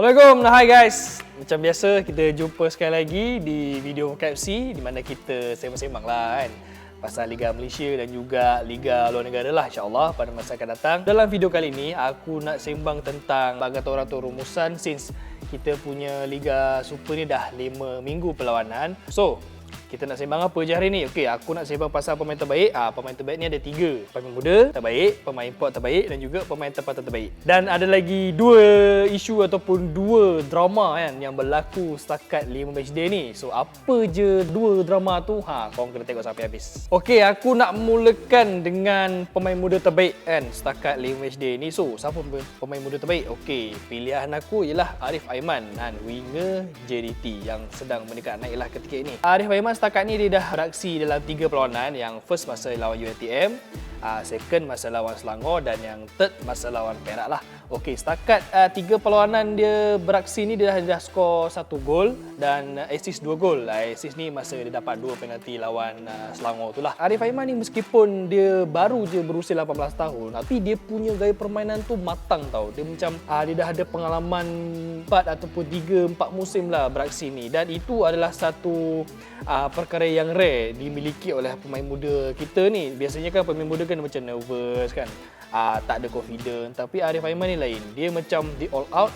Assalamualaikum, hai guys. Macam biasa kita jumpa sekali lagi di video KFC di mana kita sembang-sembang lah kan pasal Liga Malaysia dan juga Liga luar negara lah insya-Allah pada masa akan datang. Dalam video kali ini aku nak sembang tentang bagi orang tu rumusan since kita punya Liga Super ni dah 5 minggu perlawanan. So, kita nak sembang apa je hari ni? Okey, aku nak sembang pasal pemain terbaik. Pemain terbaik ni ada 3. Pemain muda terbaik, pemain import terbaik dan juga pemain tempatan terbaik. Dan ada lagi 2 isu ataupun 2 drama kan yang berlaku setakat 5 matchday ni. So, apa je 2 drama tu? Korang kena tengok sampai habis. Okey, aku nak mulakan dengan pemain muda terbaik kan setakat 5 matchday ni. So, siapa pemain muda terbaik? Okey, pilihan aku ialah Arif Aiman dan winger JDT yang sedang mendekat naiklah ketika ini. Arif Aiman setakat ni dia dah beraksi dalam 3 perlawanan. Yang first masa lawan UiTM, second masa lawan Selangor dan yang third masa lawan Perak lah. Okey, setakat 3 perlawanan dia beraksi ni dia dah skor 1 gol dan assist 2 gol. Assist ni masa dia dapat 2 penalti lawan Selangor tu lah. Arif Aiman ni meskipun dia baru je berusia 18 tahun tapi dia punya gaya permainan tu matang tau. Dia macam dia dah ada pengalaman 4 ataupun 3-4 musim lah beraksi ni dan itu adalah satu perkara yang rare dimiliki oleh pemain muda kita ni. Biasanya kan pemain muda kan macam nervous kan, tak ada confident. Tapi Arif Aiman ni lain. Dia macam di all out.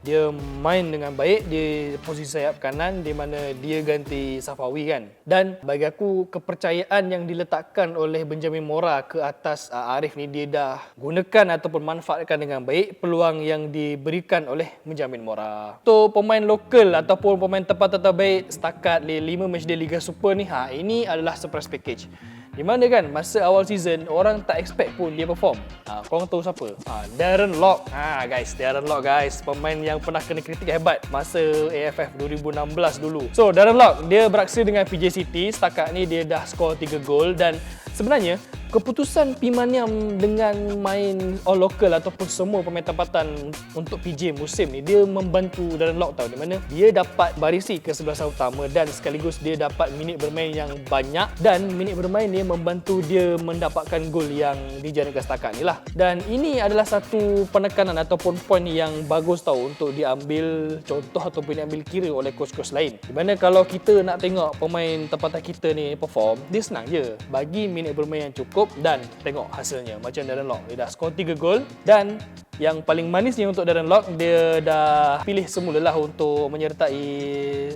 Dia main dengan baik. Dia posisi sayap kanan di mana dia ganti Safawi kan. Dan bagi aku kepercayaan yang diletakkan oleh Benjamin Mora ke atas Arif ni, dia dah gunakan ataupun manfaatkan dengan baik peluang yang diberikan oleh Benjamin Mora. So pemain lokal ataupun pemain tempatan terbaik setakat 5 matchday Liga Super ni, ini adalah surprise package. Di mana kan masa awal season orang tak expect pun dia perform. Korang tahu siapa? Darren Lock. Guys, Darren Lock guys, pemain yang pernah kena kritik hebat masa AFF 2016 dulu. So Darren Lock dia beraksi dengan PJ City. Setakat ni dia dah skor 3 gol dan sebenarnya keputusan Pimaniam dengan main all local ataupun semua pemain tempatan untuk PJ musim ni, dia membantu Darren Lock tau, di mana dia dapat barisi kesebelasan utama dan sekaligus dia dapat minit bermain yang banyak dan minit bermain dia membantu dia mendapatkan gol yang dijanakan setakat ni lah. Dan ini adalah satu penekanan ataupun poin yang bagus tau untuk diambil contoh ataupun diambil kira oleh coach-coach lain. Di mana kalau kita nak tengok pemain tempatan kita ni perform, dia senang je, bagi minit bermain yang cukup dan tengok hasilnya. Macam Darren Lock, dia dah skor 3 gol dan yang paling manisnya untuk Darren Lock, dia dah pilih semulalah untuk menyertai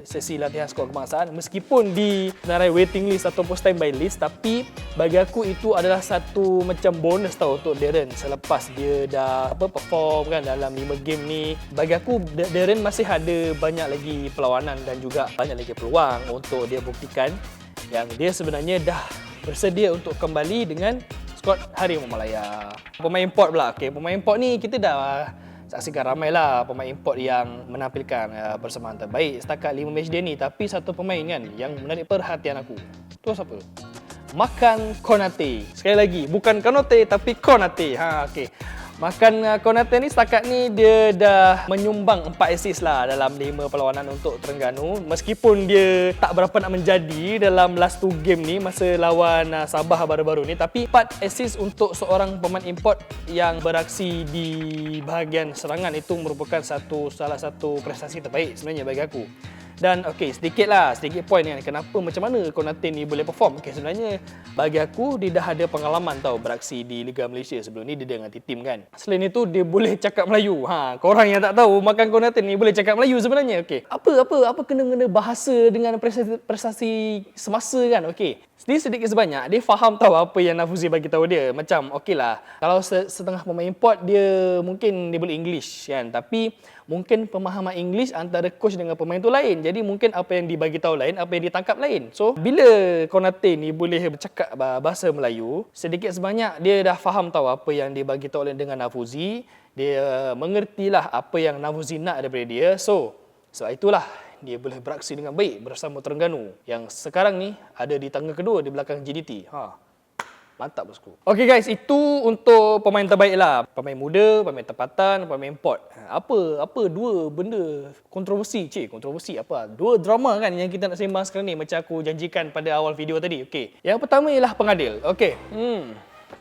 sesi latihan skuad kebangsaan meskipun di senarai waiting list ataupun standby list. Tapi bagi aku itu adalah satu macam bonus tau untuk Darren selepas dia dah perform kan dalam 5 game ni. Bagi aku Darren masih ada banyak lagi perlawanan dan juga banyak lagi peluang untuk dia buktikan yang dia sebenarnya dah bersedia untuk kembali dengan skuad Harimau Malaya. Pemain import pula. Okey, pemain import ni kita dah saksikan ramai lah pemain import yang menampilkan persembahan terbaik setakat 5 matchday ni. Tapi satu pemain kan yang menarik perhatian aku. Tu siapa? Makan Konate. Sekali lagi, bukan Konate tapi Konate. Okey. Makan Konate ni setakat ni dia dah menyumbang 4 assist lah dalam 5 perlawanan untuk Terengganu. Meskipun dia tak berapa nak menjadi dalam last 2 game ni masa lawan Sabah baru-baru ni, tapi 4 assist untuk seorang pemain import yang beraksi di bahagian serangan itu merupakan salah satu prestasi terbaik sebenarnya bagi aku. Dan okey, sedikit poin kan kenapa macam mana Konate ni boleh perform. Okey, sebenarnya bagi aku dia dah ada pengalaman tau beraksi di Liga Malaysia. Sebelum ni dia dengan tim kan. Selain itu dia boleh cakap Melayu. Korang yang tak tahu Makan Konate ni boleh cakap Melayu sebenarnya. Okey. Apa kena bahasa dengan prestasi semasa kan. Okey. Sedikit sebanyak dia faham tahu apa yang Nafuzi bagi tahu dia. Macam okeylah, kalau setengah pemain import dia mungkin dia boleh English kan, tapi mungkin pemahaman English antara coach dengan pemain tu lain. Jadi mungkin apa yang dibagi tahu lain, apa yang ditangkap lain. So bila Konate ni boleh bercakap bahasa Melayu, sedikit sebanyak dia dah faham tahu apa yang dibagi tahu oleh dengan Nafuzi. Dia mengertilah apa yang Nafuzi nak daripada dia. So sebab itulah dia boleh beraksi dengan baik bersama Terengganu yang sekarang ni ada di tangga kedua di belakang JDT. Mantap bosku. Okey guys, itu untuk pemain terbaik lah. Pemain muda, pemain tempatan, pemain import. Apa 2 benda kontroversi? Kontroversi apa? 2 drama kan yang kita nak sembang sekarang ni macam aku janjikan pada awal video tadi. Okey. Yang pertama ialah pengadil. Okey.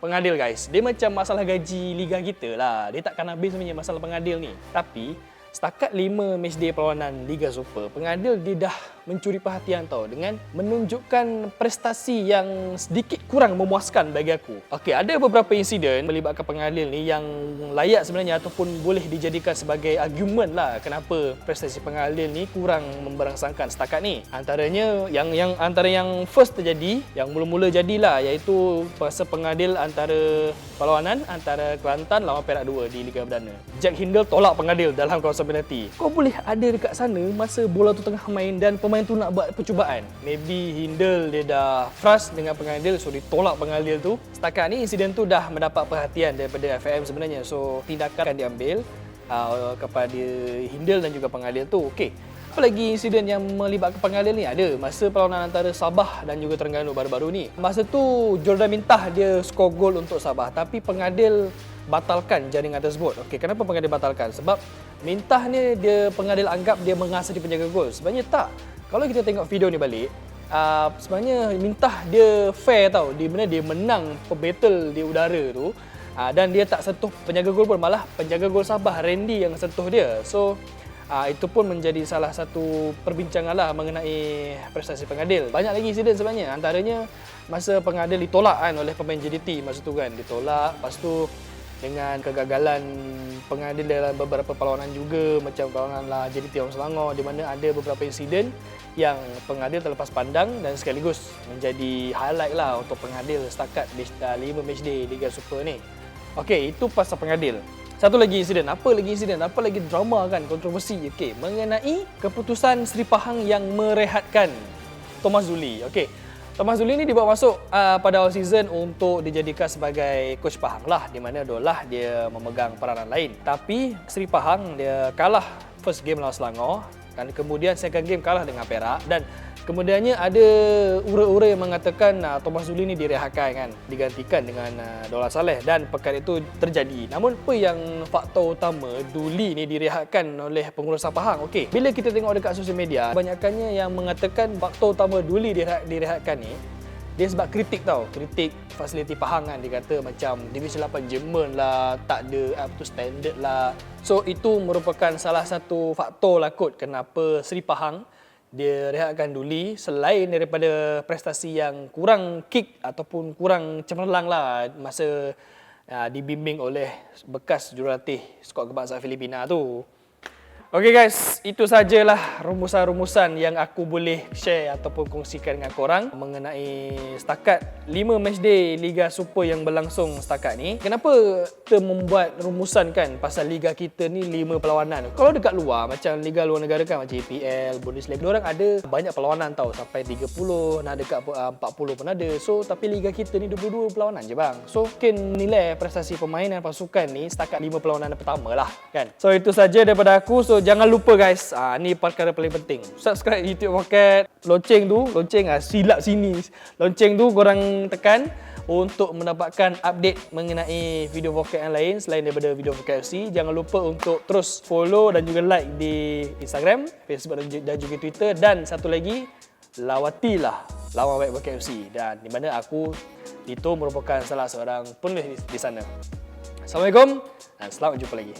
Pengadil guys. Dia macam masalah gaji liga kita lah. Dia takkan habis sebenarnya masalah pengadil ni. Tapi Setakat 5 matchday perlawanan Liga Super, pengadil dia dah mencuri perhatian tau dengan menunjukkan prestasi yang sedikit kurang memuaskan bagi aku. Okey, ada beberapa insiden melibatkan pengadil ni yang layak sebenarnya ataupun boleh dijadikan sebagai argument lah kenapa prestasi pengadil ni kurang memberangsangkan setakat ni. Antaranya antara yang first terjadi, yang mula-mula jadilah, iaitu masa pengadil antara perlawanan antara Kelantan lawan Perak 2 di Liga Perdana. Jack Hindle tolak pengadil dalam kawasan penalti. Kau boleh ada dekat sana masa bola tu tengah main dan pemain tu nak buat percubaan. Maybe Hindle dia dah frust dengan pengadil, so dia tolak pengadil tu. Setakat ni insiden tu dah mendapat perhatian daripada FAM sebenarnya. So tindakan akan diambil kepada Hindle dan juga pengadil tu. Okey. Apa lagi insiden yang melibatkan pengadil ni? Ada masa perlawanan antara Sabah dan juga Terengganu baru-baru ni. Masa tu Jordan Mintah dia skor gol untuk Sabah, tapi pengadil batalkan jaringan tersebut. Okey, kenapa pengadil batalkan? Sebab Mintah ni pengadil anggap dia mengasah di penjaga gol. Sebenarnya tak. Kalau kita tengok video ni balik, sebenarnya Mintah dia fair tau. Dia menang battle di udara tu. Dan dia tak sentuh penjaga gol pun, malah penjaga gol Sabah Randy yang sentuh dia. So itu pun menjadi salah satu perbincangan lah mengenai prestasi pengadil. Banyak lagi insiden sebenarnya. Antaranya masa pengadil ditolak kan oleh pemain JDT masa tu kan. Ditolak, lepas tu dengan kegagalan pengadil dalam beberapa perlawanan juga, macam perlawanan lah JDT Orang Selangor, di mana ada beberapa insiden yang pengadil terlepas pandang dan sekaligus menjadi highlight lah untuk pengadil setakat 5 matchday Liga Super ni. Okey, itu pasal pengadil. Satu lagi insiden, apa lagi drama kan, kontroversi. Okey, mengenai keputusan Seri Pahang yang merehatkan Thomas Zuli. Okey, Thomas Zuli ni dibawa masuk pada awal season untuk dijadikan sebagai coach Pahang lah, di mana adalah dia memegang peranan lain. Tapi Seri Pahang dia kalah first game lawan Selangor dan kemudian second game kalah dengan Perak, dan kemudiannya ada ura-ura yang mengatakan Thomas Zuli ni direhatkan kan, digantikan dengan Dollah Saleh, dan perkara itu terjadi. Namun apa yang faktor utama Duli ni direhatkan oleh pengurusan Pahang? Okey, bila kita tengok dekat sosial media, kebanyakannya yang mengatakan faktor utama Duli direhatkan ni dia sebab kritik tau, kritik fasiliti Pahang kan. Dia kata macam Divisi 8 Jerman lah, tak ada up to standard lah. So itu merupakan salah satu faktor lah kot kenapa Seri Pahang dia rehatkan Duli, selain daripada prestasi yang kurang kick ataupun kurang cemerlang lah masa dibimbing oleh bekas jurulatih skuad kebangsaan Filipina tu. Okey guys, itu sajalah rumusan-rumusan yang aku boleh share ataupun kongsikan dengan korang mengenai setakat 5 matchday Liga Super yang berlangsung setakat ni. Kenapa kita membuat rumusan kan pasal liga kita ni 5 perlawanan? Kalau dekat luar, macam liga luar negara kan, macam EPL, Bundesliga, diorang ada banyak perlawanan tau, sampai 30, nak dekat 40 pun ada. So, tapi liga kita ni 22 perlawanan je bang. So, mungkin nilai prestasi pemain dan pasukan ni setakat 5 perlawanan pertama lah kan. So, itu saja daripada aku. So, jangan lupa guys, ni perkara paling penting. Subscribe YouTube Pocket, lonceng silap sini. Lonceng tu korang tekan untuk mendapatkan update mengenai video Pocket yang lain selain daripada video Pocket FC. Jangan lupa untuk terus follow dan juga like di Instagram, Facebook dan juga Twitter. Dan satu lagi, lawatilah lawan web Pocket FC, dan di mana aku Dito merupakan salah seorang penulis di sana. Assalamualaikum dan selamat jumpa lagi.